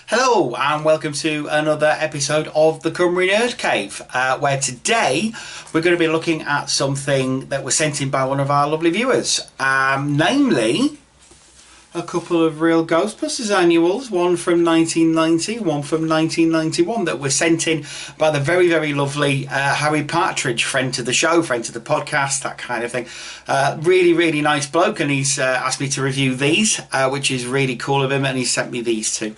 Hello and welcome to another episode of the Cymru Nerd Cave, where today we're going to be looking at something that was sent in by one of our lovely viewers, namely a couple of Real Ghostbusters annuals, one from 1990, one from 1991, that were sent in by the very, very lovely Harry Partridge, friend to the show, friend to the podcast, that kind of thing. Really, really nice bloke, and he's asked me to review these, which is really cool of him, and he sent me these too.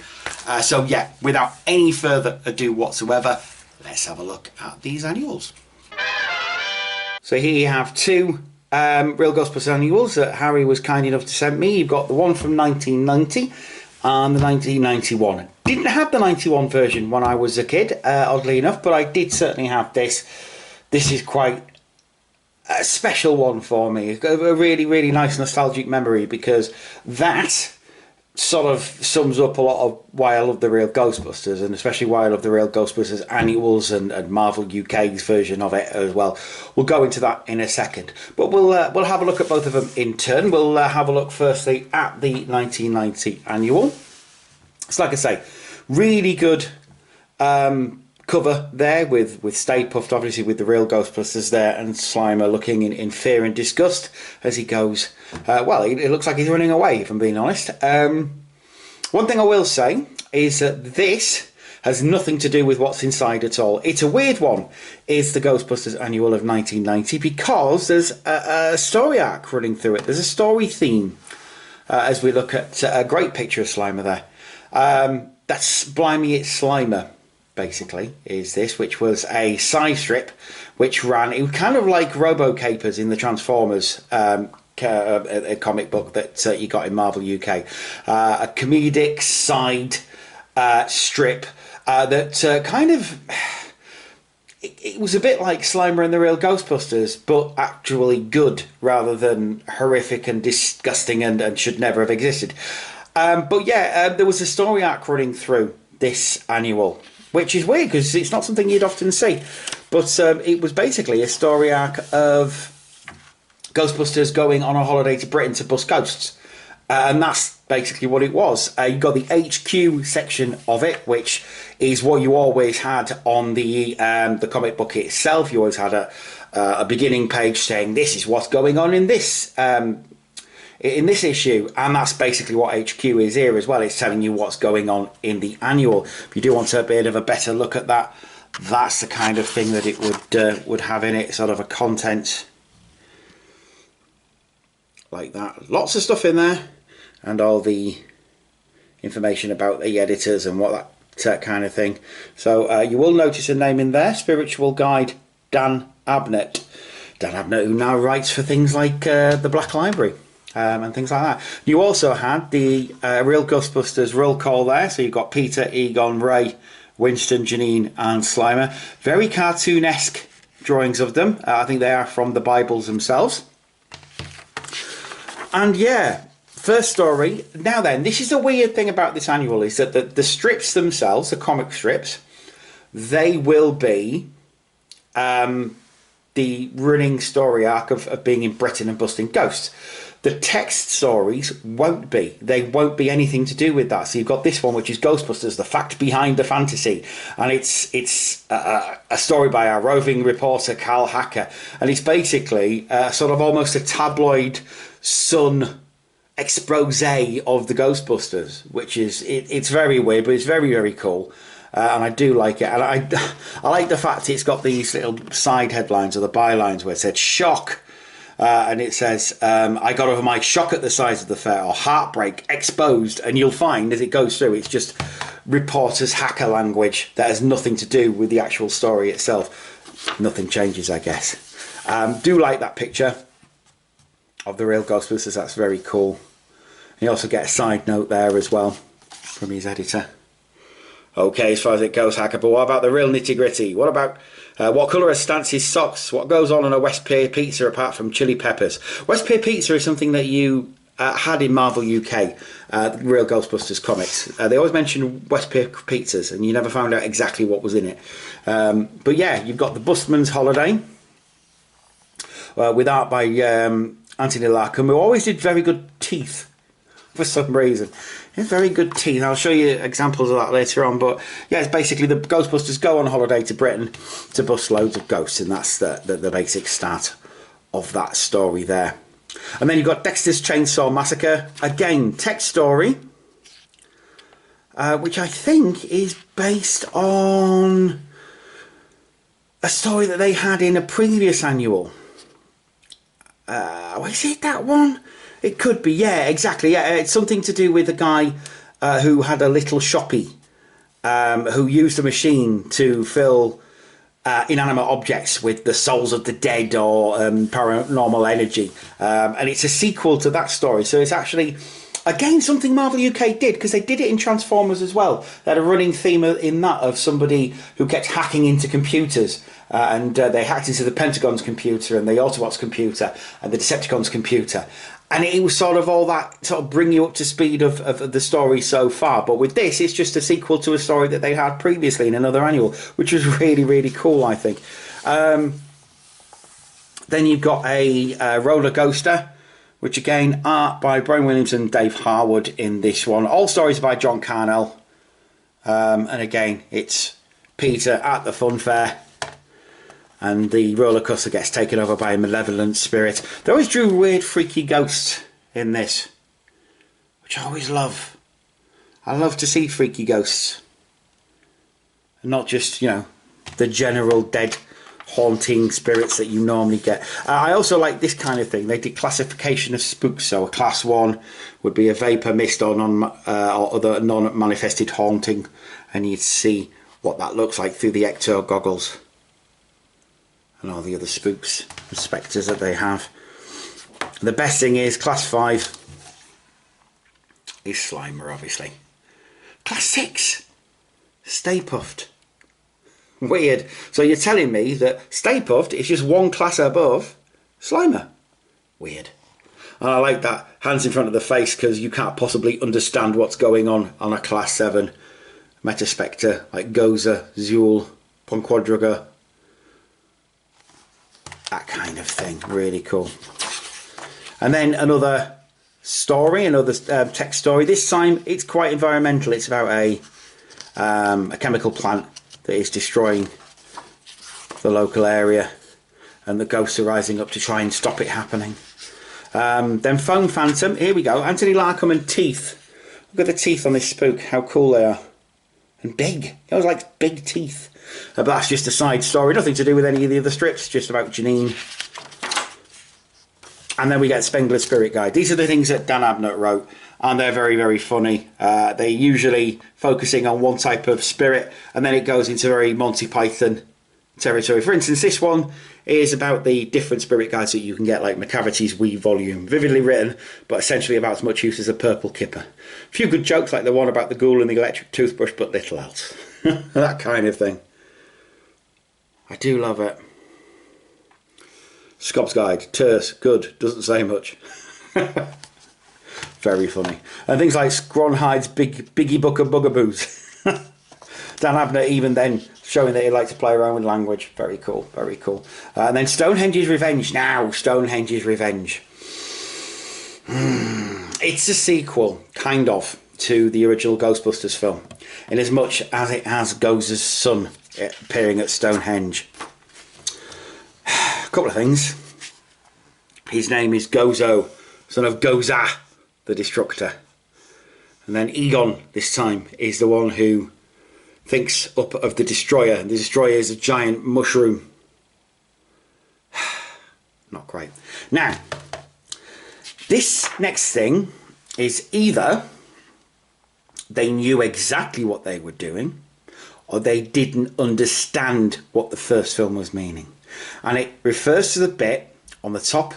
So yeah, without any further ado whatsoever, let's have a look at these annuals. So here you have two Real Ghostbusters annuals that Harry was kind enough to send me. You've got the one from 1990 and the 1991. Didn't have the 91 version when I was a kid, oddly enough, but I did certainly have this. This is quite a special one for me. It's got a really, really nice nostalgic memory, because that sort of sums up a lot of why I love the Real Ghostbusters, and especially why I love the Real Ghostbusters annuals and Marvel UK's version of it as well. We'll go into that in a second, but we'll have a look at both of them in turn. We'll have a look firstly at the 1990 annual. It's like I say, really good cover there with Stay Puft, obviously with the Real Ghostbusters there, and Slimer looking in fear and disgust as he goes. Well, it looks like he's running away, if I'm being honest. One thing I will say is that this has nothing to do with what's inside at all. It's a weird one, is the Ghostbusters annual of 1990, because there's a story arc running through it. There's a story theme as we look at a great picture of Slimer there. That's Blimey It's Slimer, basically, is this, which was a side strip which ran, it was kind of like Robo-Capers in the Transformers a comic book that you got in Marvel UK, a comedic side strip that kind of, it was a bit like Slimer and the Real Ghostbusters, but actually good rather than horrific and disgusting and should never have existed. But yeah, there was a story arc running through this annual, which is weird because it's not something you'd often see. But it was basically a story arc of Ghostbusters going on a holiday to Britain to bust ghosts. And that's basically what it was. You got the HQ section of it, which is what you always had on the comic book itself. You always had a beginning page saying this is what's going on in this issue, and that's basically what HQ is here as well. It's telling you what's going on in the annual. If you do want a bit of a better look at that, that's the kind of thing that it would have in it, sort of a content like that. Lots of stuff in there, and all the information about the editors and what that kind of thing. So you will notice a name in there, Spiritual Guide Dan Abnett. Dan Abnett, who now writes for things like the Black Library. And things like that. You also had the Real Ghostbusters roll call there. So you've got Peter, Egon, Ray, Winston, Janine and Slimer. Very cartoonesque drawings of them. I think they are from the Bibles themselves. And yeah, first story. Now then, this is the weird thing about this annual, is that the strips themselves, the comic strips, they will be the running story arc of being in Britain and busting ghosts. The text stories won't be. They won't be anything to do with that. So you've got this one, which is Ghostbusters, the fact behind the fantasy. And it's a story by our roving reporter, Carl Hacker. And it's basically sort of almost a tabloid Sun expose of the Ghostbusters, which is, it's very weird, but it's very, very cool. And I do like it. And I like the fact it's got these little side headlines or the bylines where it said shock. And it says, I got over my shock at the size of the fair, or heartbreak, exposed. And you'll find as it goes through, it's just reporters' hacker language that has nothing to do with the actual story itself. Nothing changes, I guess. Do like that picture of the Real Ghostbusters. That's very cool. You also get a side note there as well from his editor. okay as far as it goes, Hacker, but what about the real nitty-gritty? What about what colour are Stancy's socks? What goes on a West Pier pizza apart from chili peppers? West Pier pizza is something that you had in Marvel UK, the Real Ghostbusters comics. They always mention West Pier pizzas, and you never found out exactly what was in it. But yeah, you've got the Busman's Holiday, with art by Anthony Larkham, who always did very good teeth for some reason. He has very good teeth. I'll show you examples of that later on. But yeah, it's basically the Ghostbusters go on holiday to Britain to bust loads of ghosts, and that's the basic start of that story there. And then you've got Dexter's Chainsaw Massacre. Again, text story, which I think is based on a story that they had in a previous annual. Is it that one? It could be, yeah, exactly. Yeah, it's something to do with a guy who had a little shoppy, who used a machine to fill inanimate objects with the souls of the dead or paranormal energy. And it's a sequel to that story. So it's actually, again, something Marvel UK did, because they did it in Transformers as well. They had a running theme in that of somebody who kept hacking into computers. And they hacked into the Pentagon's computer and the Autobots' computer and the Decepticons' computer. And it was sort of all that, sort of bring you up to speed of the story so far. But with this, it's just a sequel to a story that they had previously in another annual, which was really, really cool, I think. Then you've got a Roller Coaster, which again, art by Brian Williams and Dave Harwood in this one. All stories by John Carnell. And again, it's Peter at the fun fair, and the roller coaster gets taken over by a malevolent spirit. They always drew weird, freaky ghosts in this, which I always love. I love to see freaky ghosts, and not just, you know, the general dead, haunting spirits that you normally get. I also like this kind of thing. They did classification of spooks. So a class 1 would be a vapour, mist, or other non-manifested haunting, and you'd see what that looks like through the ecto goggles and all the other spooks and spectres that they have. The best thing is class 5 is Slimer, obviously. Class 6, Stay Puffed. Weird. So you're telling me that Stay Puffed is just one class above Slimer? Weird. And I like that hands in front of the face, because you can't possibly understand what's going on a class 7 Metaspectre like Gozer, Zool, Ponquadrugger, that kind of thing. Really cool. And then another story, another text story. This time it's quite environmental. It's about a chemical plant that is destroying the local area, and the ghosts are rising up to try and stop it happening. Then Phone Phantom. Here we go. Anthony Larkham and teeth. Look at the teeth on this spook. How cool they are. And big. He always likes big teeth. But that's just a side story. Nothing to do with any of the other strips. Just about Janine. And then we get Spengler's Spirit Guide. These are the things that Dan Abnett wrote. And they're very, very funny. They're usually focusing on one type of spirit. And then it goes into very Monty Python territory. For instance, this one is about the different spirit guides that you can get, like McCavity's Wee volume. Vividly written, but essentially about as much use as a purple kipper. A few good jokes, like the one about the ghoul and the electric toothbrush, but little else. That kind of thing. I do love it. Scobb's Guide. Terse. Good. Doesn't say much. Very funny. And things like Scronhide's Biggie Book of Bugaboos. Dan Abnett even then showing that he likes to play around with language. Very cool, very cool. And then Stonehenge's Revenge. Now, Stonehenge's Revenge. It's a sequel, kind of, to the original Ghostbusters film, in as much as it has Gozer's son appearing at Stonehenge. A couple of things. His name is Gozo, son of Goza, the Destructor. And then Egon, this time, is the one who thinks up of the Destroyer. The Destroyer is a giant mushroom. Not quite. Now, this next thing is either they knew exactly what they were doing, or they didn't understand what the first film was meaning. And it refers to the bit on the top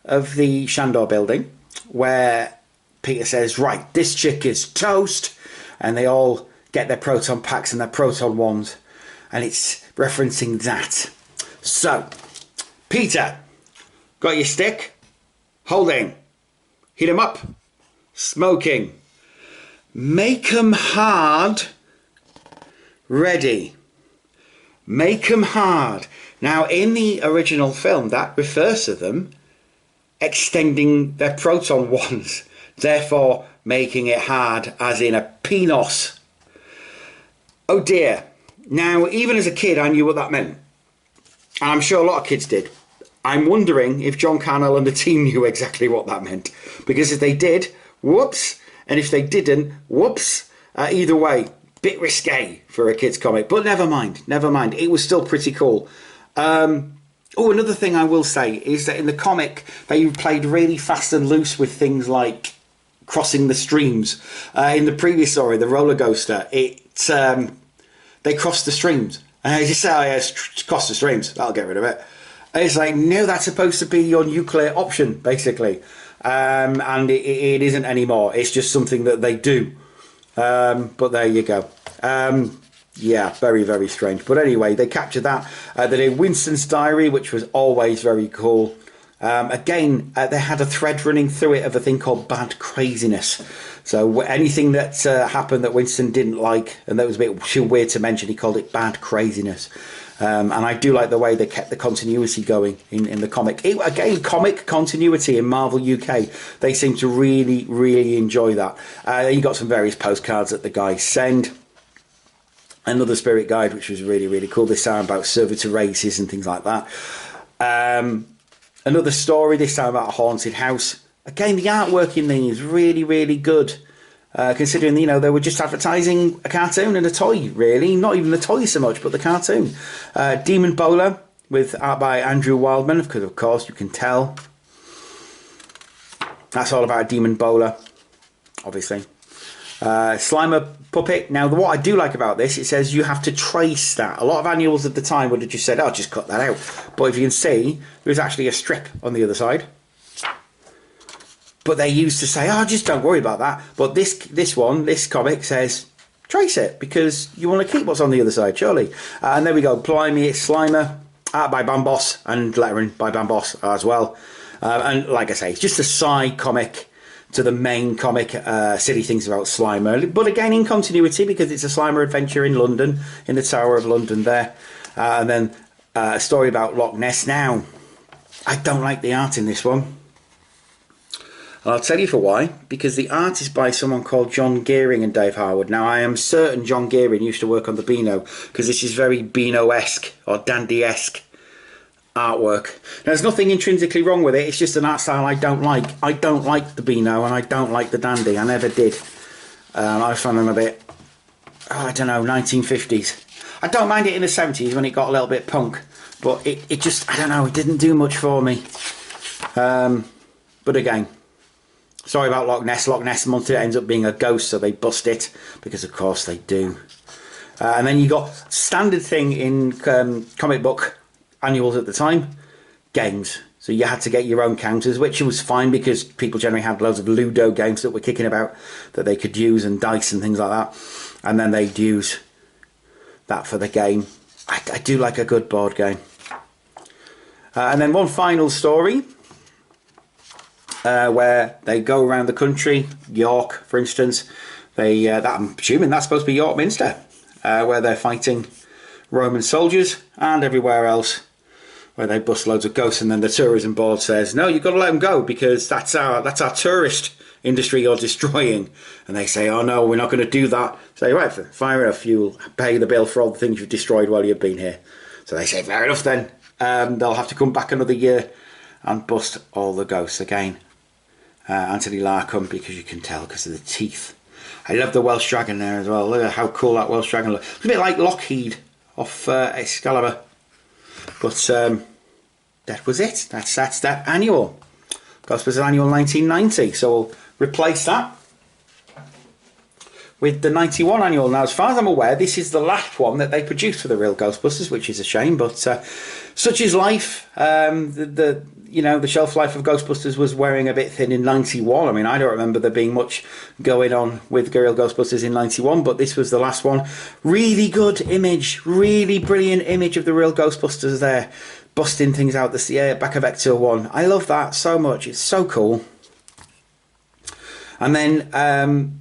of the Shandor building where Peter says, right, this chick is toast, and they all get their proton packs and their proton wands, and it's referencing that. So, Peter, got your stick? Holding. Heat 'em up. Smoking. Make 'em hard. Ready. Make 'em hard. Now, in the original film, that refers to them extending their proton wands, therefore making it hard, as in a penis. Oh dear. Now, even as a kid, I knew what that meant. And I'm sure a lot of kids did. I'm wondering if John Carnell and the team knew exactly what that meant. Because if they did, whoops. And if they didn't, whoops. Either way, bit risque for a kid's comic. But never mind, never mind. It was still pretty cool. Another thing I will say is that in the comic, they played really fast and loose with things like crossing the streams. In the previous story, the roller coaster, they crossed the streams. And they just say, oh yeah, cross the streams, that'll get rid of it. And it's like, no, that's supposed to be your nuclear option, basically. And it isn't anymore. It's just something that they do. But there you go. Yeah, very, very strange. But anyway, they captured that. They did Winston's diary, which was always very cool. Again, they had a thread running through it of a thing called bad craziness. So anything that happened that Winston didn't like, and that was a bit too weird to mention, he called it bad craziness. And I do like the way they kept the continuity going in the comic. Again, comic continuity in Marvel UK. They seem to really, really enjoy that. You got some various postcards that the guys send. Another spirit guide, which was really, really cool. This time about servitor races and things like that. Another story, this time about a haunted house. Again, the artwork in these is really, really good. Considering, you know, they were just advertising a cartoon and a toy, really. Not even the toy so much, but the cartoon. Demon Bowler, with art by Andrew Wildman, because of course you can tell. That's all about Demon Bowler, obviously. Slimer Puppet. Now, what I do like about this, it says you have to trace that. A lot of annuals at the time would have just said, oh, just cut that out. But if you can see, there's actually a strip on the other side. But they used to say, oh, just don't worry about that. But this comic says, trace it, because you want to keep what's on the other side, surely. And there we go, Blimey, it's Slimer, art by Bambos, and lettering by Bambos as well. And like I say, it's just a side comic to the main comic, Silly Things About Slimer. But again, in continuity, because it's a Slimer adventure in London, in the Tower of London there. And then a story about Loch Ness. Now, I don't like the art in this one. And I'll tell you for why. Because the art is by someone called John Gearing and Dave Harwood. Now, I am certain John Gearing used to work on the Beano, because this is very Beano-esque or Dandy-esque artwork. Now, there's nothing intrinsically wrong with it. It's just an art style I don't like. I don't like the Beano and I don't like the Dandy. I never did. I find them a bit, I don't know, 1950s. I don't mind it in the 70s when it got a little bit punk. But it just, I don't know, it didn't do much for me. But again, sorry about Loch Ness. Loch Ness Monster ends up being a ghost, so they bust it, because of course they do. And then you got standard thing in comic book annuals at the time, games. So you had to get your own counters, which was fine because people generally had loads of Ludo games that were kicking about that they could use, and dice and things like that. And then they'd use that for the game. I do like a good board game. And then one final story where they go around the country, York, for instance. I'm assuming that's supposed to be York Minster, where they're fighting Roman soldiers, and everywhere else where they bust loads of ghosts. And then the tourism board says, no, you've got to let them go, because that's our tourist industry you're destroying. And they say, oh no, we're not going to do that. Say, right, fair enough, you'll pay the bill for all the things you've destroyed while you've been here. So they say, fair enough then. They'll have to come back another year and bust all the ghosts again. Anthony Larkham, because you can tell because of the teeth. I love the Welsh dragon there as well. Look at how cool that Welsh dragon looks. It's a bit like Lockheed off Excalibur. But that was it. That's that annual. Ghostbusters Annual 1990. So we'll replace that with the 91 annual. Now, as far as I'm aware, this is the last one that they produced for the Real Ghostbusters, which is a shame, but such is life. you know, the shelf life of Ghostbusters was wearing a bit thin in 91. I mean, I don't remember there being much going on with Real Ghostbusters in 91, but this was the last one. Really good image, really brilliant image of the Real Ghostbusters there, busting things out the back of Ecto 1. I love that so much. It's so cool. And then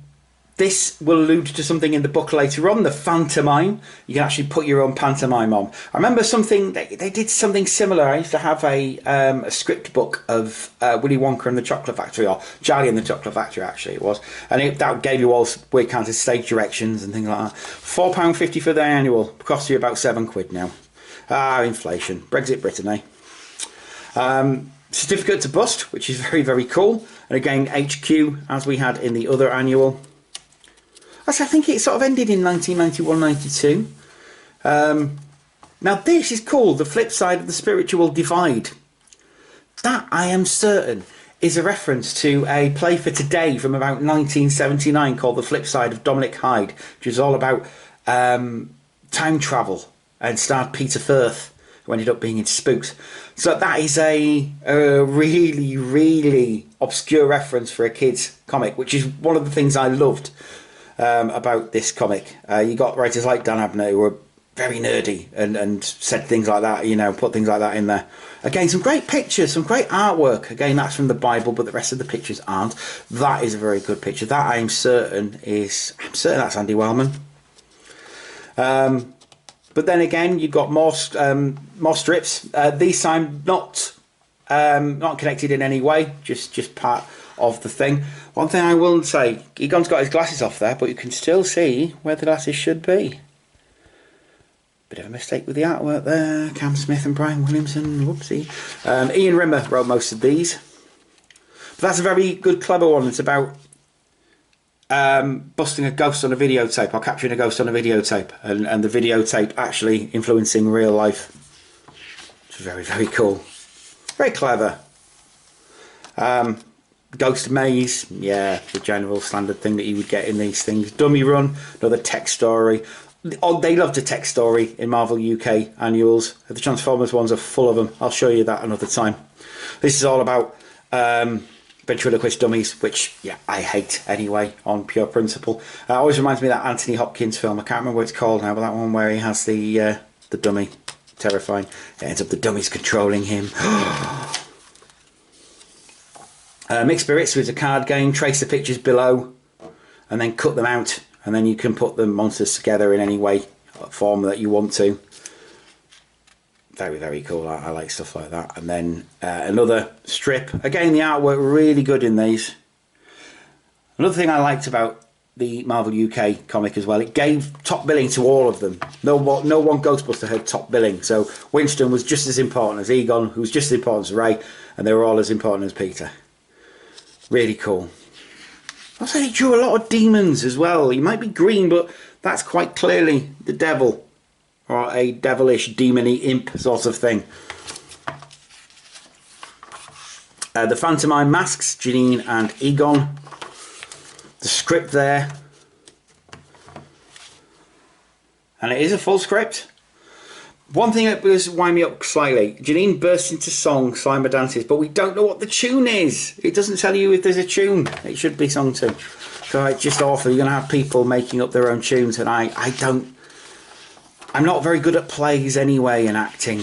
this will allude to something in the book later on, the pantomime. You can actually put your own pantomime on. I remember something, they did something similar. I used to have a script book of Willy Wonka and the Chocolate Factory, or Charlie and the Chocolate Factory actually it was. And that gave you all where you counted stage directions and things like that. £4.50 for the annual, costs you about £7 now. Ah, inflation, Brexit Britain, eh? Certificate to bust, which is very, very cool. And again, HQ, as we had in the other annual. I think it sort of ended in 1991-92. Now this is called The Flip Side of the Spiritual Divide. That, I am certain, is a reference to a play for today from about 1979 called The Flip Side of Dominic Hyde, which is all about time travel and starred Peter Firth, who ended up being in Spooks. So that is a really, really obscure reference for a kid's comic, which is one of the things I loved about this comic. You got writers like Dan Abnett who were very nerdy and said things like that, you know, put things like that in there. Again, some great pictures, some great artwork. Again, that's from the Bible, but the rest of the pictures aren't. That is a very good picture. That I'm certain that's Andy Wellman. But then again, you've got more strips. These time not connected in any way, just part of the thing. One thing I will say, Egon's got his glasses off there, but you can still see where the glasses should be. Bit of a mistake with the artwork there. Cam Smith and Brian Williamson, whoopsie. Ian Rimmer wrote most of these. But that's a very good, clever one. It's about busting a ghost on a videotape, or capturing a ghost on a videotape, and the videotape actually influencing real life. Which is very, very cool. Very clever. Ghost Maze, yeah, the general standard thing that you would get in these things. Dummy Run, another tech story. Oh, they loved a tech story in Marvel UK annuals. The Transformers ones are full of them. I'll show you that another time. This is all about ventriloquist dummies, which, yeah, I hate anyway, on pure principle. Always reminds me of that Anthony Hopkins film. I can't remember what it's called now, but that one where he has the dummy. Terrifying. It ends up the dummies controlling him. Mixed Spirits is a card game. Trace the pictures below and then cut them out, and then you can put the monsters together in any way, form that you want to. Very, very cool. I like stuff like that. And then another strip. Again, the artwork really good in these. Another thing I liked about the Marvel UK comic as well, it gave top billing to all of them. No one Ghostbuster had top billing. So Winston was just as important as Egon, who was just as important as Ray, and they were all as important as Peter. Really cool. Also, he drew a lot of demons as well. He might be green, but that's quite clearly the devil, or a devilish, demony imp sort of thing. The Phantomime masks, Janine and Egon. The script there. And it is a full script. One thing that was wind me up slightly, Janine bursts into song, Slimer dances, but we don't know what the tune is. It doesn't tell you if there's a tune. It should be sung to. So it's just awful. You're going to have people making up their own tunes, and I'm not very good at plays anyway and acting,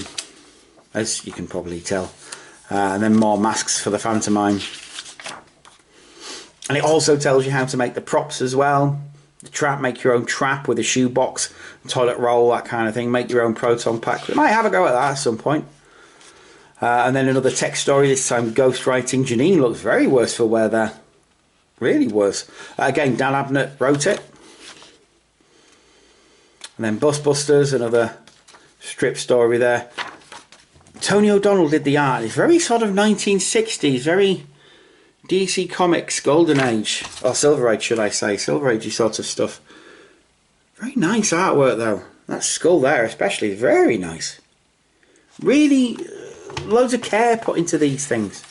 as you can probably tell. And then more masks for the Phantomime. And it also tells you how to make the props as well. The trap, make your own trap with a shoebox, toilet roll, that kind of thing. Make your own proton pack. We might have a go at that at some point. And then another tech story, this time ghostwriting. Janine looks very worse for wear there. Really worse. Again, Dan Abnett wrote it. And then Ghostbusters, another strip story there. Tony O'Donnell did the art. It's very sort of 1960s, very DC Comics Golden Age, or Silver Age should I say, Silver Age sort of stuff. Very nice artwork though. That skull there especially, very nice. Really loads of care put into these things.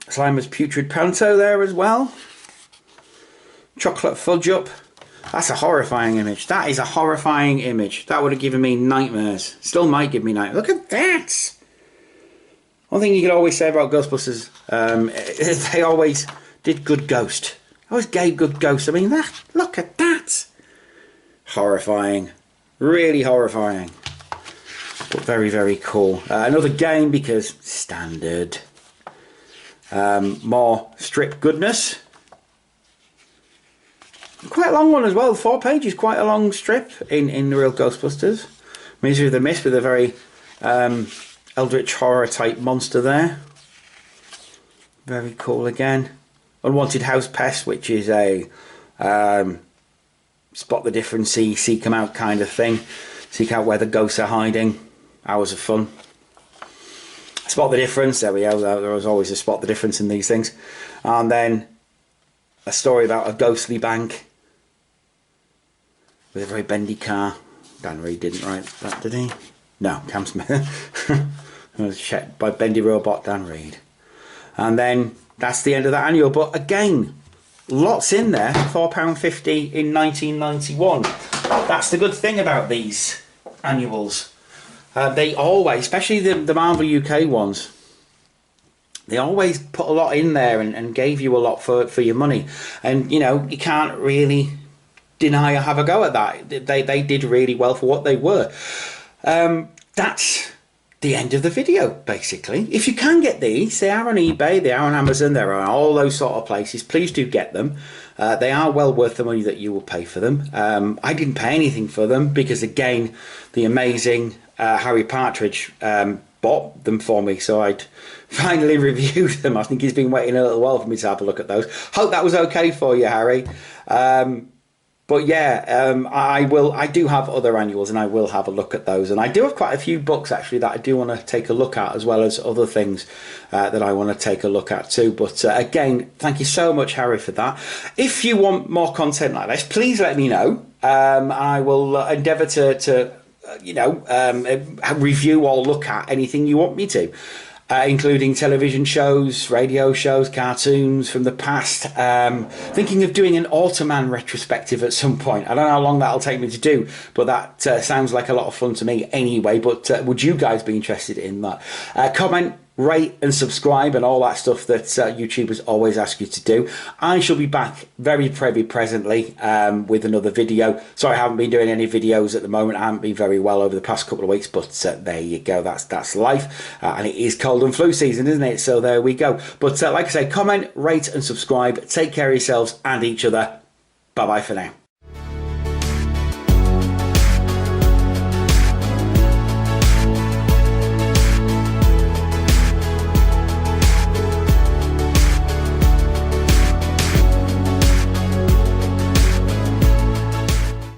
Slimer's Putrid Panto there as well. Chocolate Fudge Up. That's a horrifying image. That is a horrifying image. That would have given me nightmares. Still might give me nightmares. Look at that! One thing you could always say about Ghostbusters is they always did good ghost. Always gave good ghost. I mean, look at that! Horrifying. Really horrifying. But very, very cool. Another game because standard. More strip goodness. Quite a long one as well. 4 pages, quite a long strip in the Real Ghostbusters. Misery of the Mist with a very eldritch horror type monster there. Very cool again. Unwanted House Pest, which is a spot the difference, seek them out kind of thing. Seek out where the ghosts are hiding. Hours of fun. Spot the difference. There we go. There was always a spot the difference in these things. And then a story about a ghostly bank with a very bendy car. Dan Reed didn't write that, did he? No, Cam Smith. It was checked by Bendy Robot Dan Reed. And then that's the end of that annual. But again, lots in there. £4.50 in 1991. That's the good thing about these annuals. They always, especially the Marvel UK ones, they always put a lot in there and gave you a lot for your money. And, you know, you can't really deny or have a go at that. They did really well for what they were. That's the end of the video, basically. If you can get these, they are on eBay, they are on Amazon, they're on all those sort of places. Please do get them. They are well worth the money that you will pay for them. I didn't pay anything for them because, again, the amazing Harry Partridge bought them for me, so I'd finally reviewed them. I think he's been waiting a little while for me to have a look at those. Hope that was okay for you, Harry. But yeah, I do have other annuals and I will have a look at those. And I do have quite a few books actually that I do want to take a look at, as well as other things that I want to take a look at too. But again, thank you so much, Harry, for that. If you want more content like this, please let me know. I will endeavour to review or look at anything you want me to. Including television shows, radio shows, cartoons from the past. Thinking of doing an Automan retrospective at some point. I don't know how long that'll take me to do, but that sounds like a lot of fun to me anyway. But would you guys be interested in that? Comment, rate and subscribe and all that stuff that YouTubers always ask you to do. I shall be back very presently with another video. Sorry I haven't been doing any videos at the moment. I haven't been very well over the past couple of weeks, but there you go, that's life. And it is cold and flu season, isn't it? So there we go. But like I say, comment, rate and subscribe. Take care of yourselves and each other. Bye bye for now.